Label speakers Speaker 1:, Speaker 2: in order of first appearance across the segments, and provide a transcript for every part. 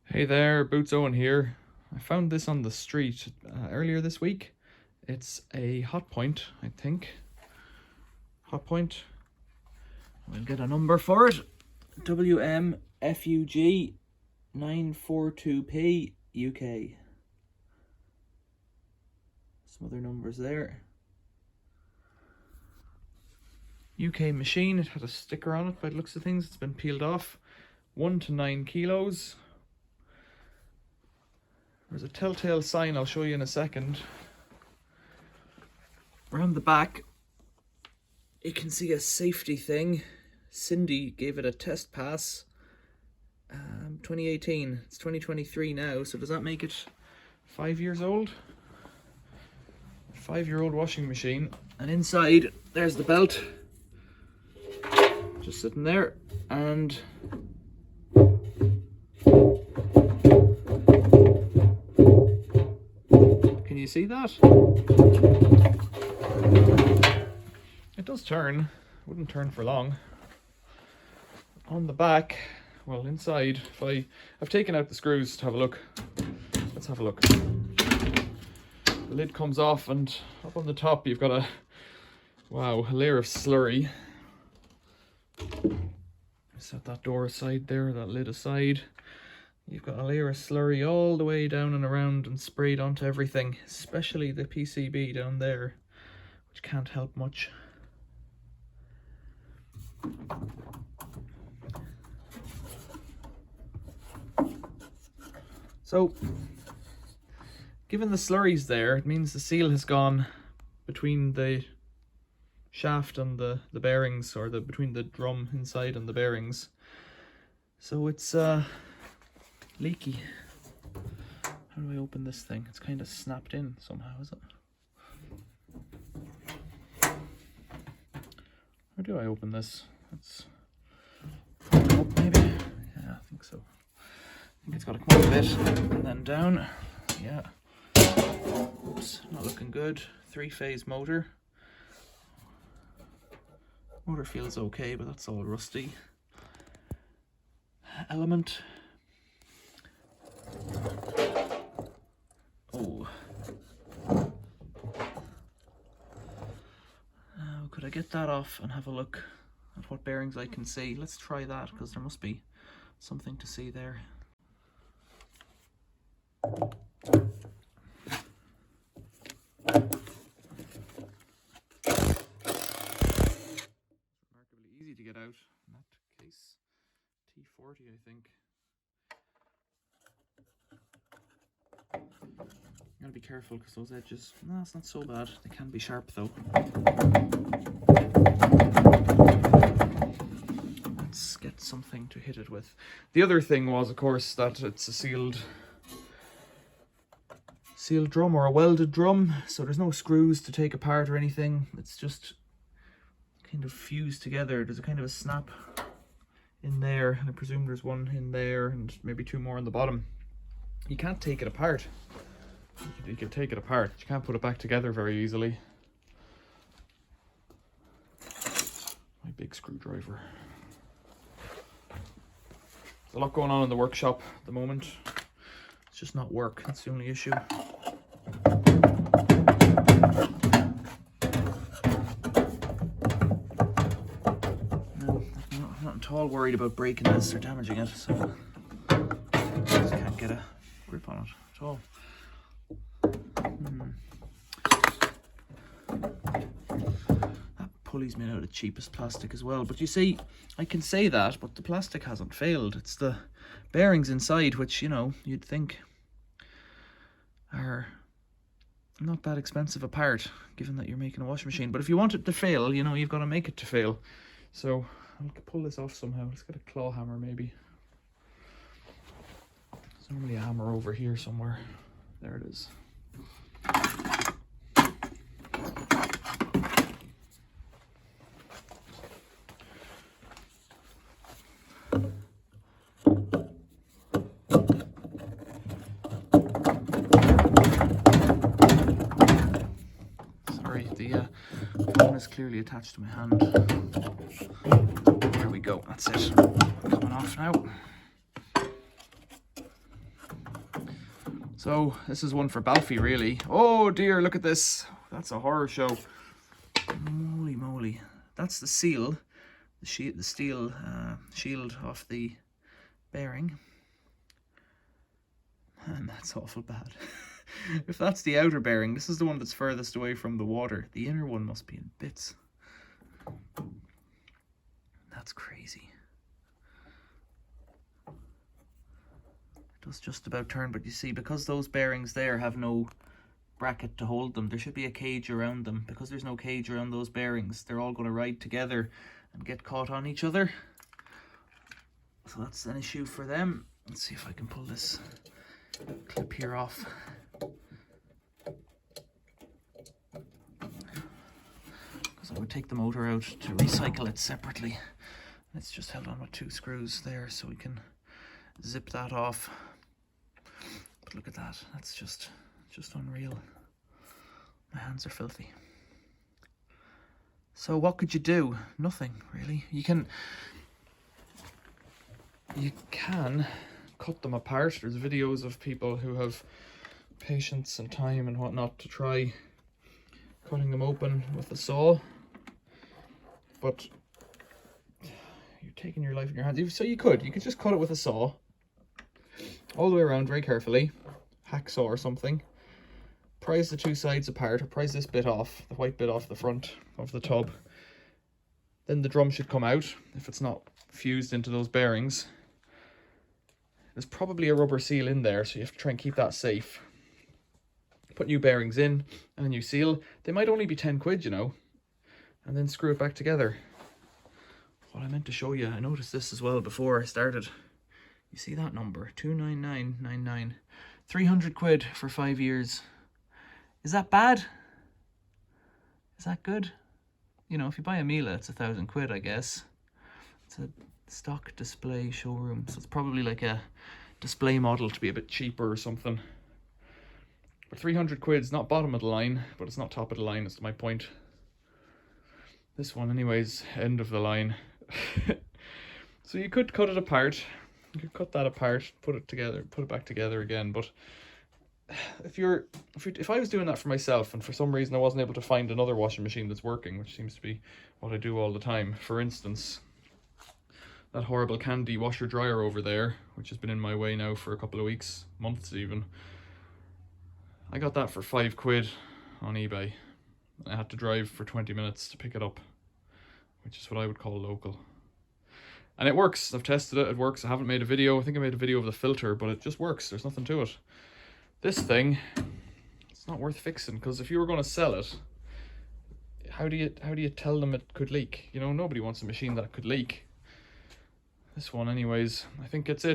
Speaker 1: Hey there, Boots Owen here. I found this on the street earlier this week. It's a Hotpoint, I think. Hotpoint. We'll get a number for it. WMFUG 942P UK. Some other numbers there. UK machine. It had a sticker on it by the looks of things. It's been peeled off. 1 to 9 kilos. There's a telltale sign I'll show you in a second. Around the back, you can see a safety thing. Cindy gave it a test pass. 2018. It's 2023 now, so does that make it 5 years old? 5-year-old washing machine. And inside, there's the belt. Just sitting there. And can you see that? It does turn. It wouldn't turn for long. On the back, well, inside, I've taken out the screws to have a look. Let's have a look. The lid comes off, and up on the top you've got a layer of slurry. Set that door aside there, that lid aside. You've got a layer of slurry all the way down and around and sprayed onto everything, especially the PCB down there, which can't help much. So, given the slurry's there, it means the seal has gone between the shaft and the bearings, or between the drum inside and the bearings. So it's leaky. How do I open this thing? It's kind of snapped in somehow, is it? How do I open this? Let's up maybe? Yeah, I think so. I think it's got to come up a bit and then down. Yeah. Oops, not looking good. 3-phase motor. Motor feels okay, but that's all rusty. Element. Oh. Now, could I get that off and have a look at what bearings I can see? Let's try that, because there must be something to see there. Remarkably easy to get out in that case. T40, I think. You gotta be careful because those edges, no, it's not so bad. They can be sharp though. Let's get something to hit it with. The other thing was, of course, that it's a sealed drum, or a welded drum, so there's no screws to take apart or anything. It's just kind of fused together. There's a kind of a snap in there, and I presume there's one in there and maybe 2 more on the bottom. You can't take it apart. You can take it apart, but you can't put it back together very easily. My big screwdriver. There's a lot going on in the workshop at the moment. It's just not work, that's the only issue. No, I'm not at all worried about breaking this or damaging it, so I just can't get a grip on it at all. That pulley's made out of the cheapest plastic as well, but you see, I can say that, but the plastic hasn't failed. It's the bearings inside, which, you know, you'd think are not that expensive a part, given that you're making a washing machine. But if you want it to fail, you know, you've got to make it to fail. So I'll pull this off somehow. Let's get a claw hammer maybe. There's normally a hammer over here somewhere. There it is. Sorry, the phone is clearly attached to my hand. There we go, that's it. Coming off now. So this is one for Balfi, really. Oh dear, look at this. That's a horror show. Holy moly. That's the seal, the steel shield off the bearing. And that's awful bad. If that's the outer bearing, this is the one that's furthest away from the water. The inner one must be in bits. That's crazy. It does just about turn, but you see, because those bearings there have no bracket to hold them, there should be a cage around them. Because there's no cage around those bearings, they're all going to ride together and get caught on each other. So that's an issue for them. Let's see if I can pull this clip here off. Because I would take the motor out to recycle it separately. It's just held on with 2 screws there, so we can zip that off. But look at that, that's just unreal. My hands are filthy. So what could you do? Nothing, really. You can cut them apart. There's videos of people who have patience and time and whatnot to try cutting them open with a saw. But you're taking your life in your hands. So you could just cut it with a saw all the way around very carefully, hacksaw or something, prise the 2 sides apart, or prise this bit off, the white bit off the front of the tub. Then the drum should come out if it's not fused into those bearings. There's probably a rubber seal in there, so you have to try and keep that safe. Put new bearings in and a new seal. They might only be 10 quid, you know, and then screw it back together. What I meant to show you, I noticed this as well before I started. You see that number, 29999, 300 quid for 5 years. Is that bad? Is that good? You know, if you buy a Miele, it's 1,000 quid, I guess. It's a stock display showroom, so it's probably like a display model to be a bit cheaper or something. But 300 quid's not bottom of the line, but it's not top of the line, is my point. This one anyways, end of the line. So you could cut it apart. You could cut that apart, put it together, put it back together again. But if I was doing that for myself, and for some reason I wasn't able to find another washing machine that's working, which seems to be what I do all the time. For instance, that horrible Candy washer dryer over there, which has been in my way now for a couple of weeks, months even. I got that for 5 quid on eBay. I had to drive for 20 minutes to pick it up, which is what I would call local. And it works. I've tested it. It works. I haven't made a video. I think I made a video of the filter, but it just works. There's nothing to it. This thing, it's not worth fixing, because if you were going to sell it, how do you tell them it could leak? You know, nobody wants a machine that could leak. This one anyways, I think it's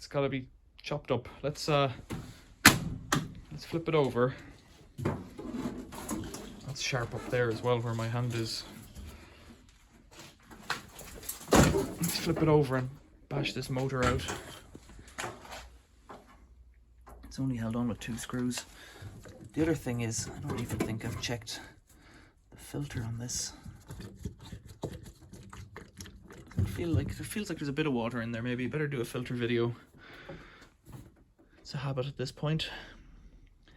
Speaker 1: got to be chopped up. Let's flip it over. That's sharp up there as well where my hand is. Let's flip it over and bash this motor out. It's only held on with 2 screws. The other thing is, I don't even think I've checked the filter on this. It feels like there's a bit of water in there. Maybe better do a filter video. It's a habit at this point.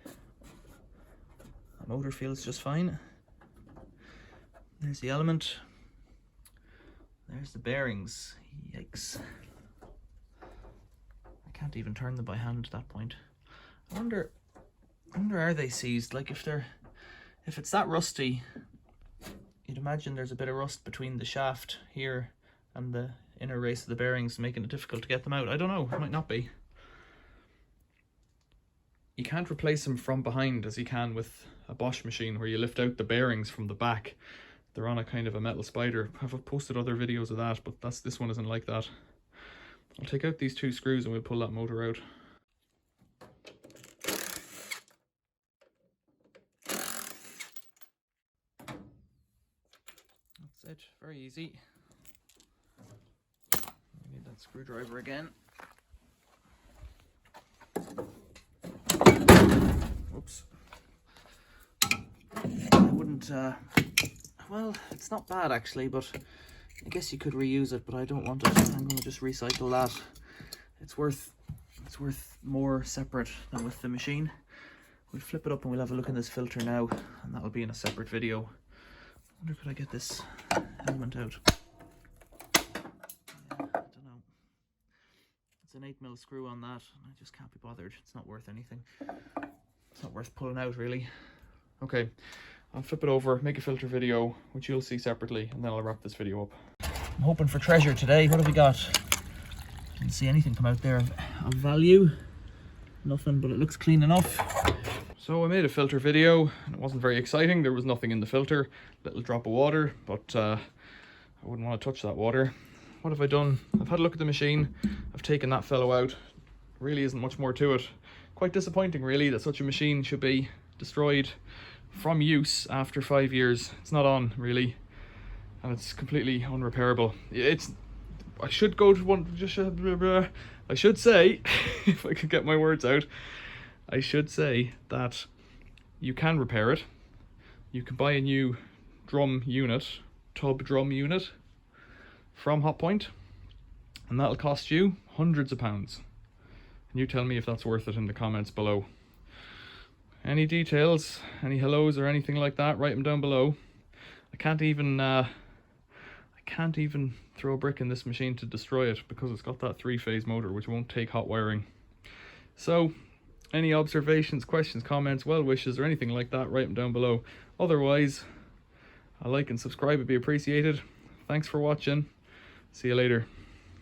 Speaker 1: The motor feels just fine. There's the element. There's the bearings. Yikes. I can't even turn them by hand at that point. I wonder are they seized? Like if it's that rusty, you'd imagine there's a bit of rust between the shaft here and the inner race of the bearings, making it difficult to get them out. I don't know, it might not be. You can't replace them from behind as you can with a Bosch machine, where you lift out the bearings from the back. They're on a kind of a metal spider. I've posted other videos of that, but this one isn't like that. I'll take out these 2 screws and we'll pull that motor out. That's it, very easy. We need that screwdriver again. Whoops. I wouldn't, well, it's not bad actually, but I guess you could reuse it, but I don't want it. I'm going to just recycle that. It's worth it's worth more separate than with the machine. We'll flip it up and we'll have a look in this filter now, and that'll be in a separate video. I wonder, could I get this element out? Yeah, I don't know. It's an 8mm screw on that, and I just can't be bothered. It's not worth anything. It's not worth pulling out, really. Okay, I'll flip it over, make a filter video, which you'll see separately, and then I'll wrap this video up. I'm hoping for treasure today. What have we got? Didn't see anything come out there of value. Nothing, but it looks clean enough. So I made a filter video, and it wasn't very exciting. There was nothing in the filter, little drop of water, but I wouldn't want to touch that water. What have I done? I've had a look at the machine. I've taken that fellow out. Really isn't much more to it. Quite disappointing, really, that such a machine should be destroyed from use after 5 years. It's not on, really, and it's completely unrepairable. I should go to one, I should say, if I could get my words out, I should say that you can repair it. You can buy a new tub drum unit from Hotpoint, and that'll cost you hundreds of pounds. And you tell me if that's worth it in the comments below. Any details, any hellos or anything like that, write them down below. I can't even throw a brick in this machine to destroy it because it's got that 3-phase motor which won't take hot wiring. So any observations, questions, comments, well wishes or anything like that, write them down below. Otherwise, a like and subscribe would be appreciated. Thanks for watching. See you later.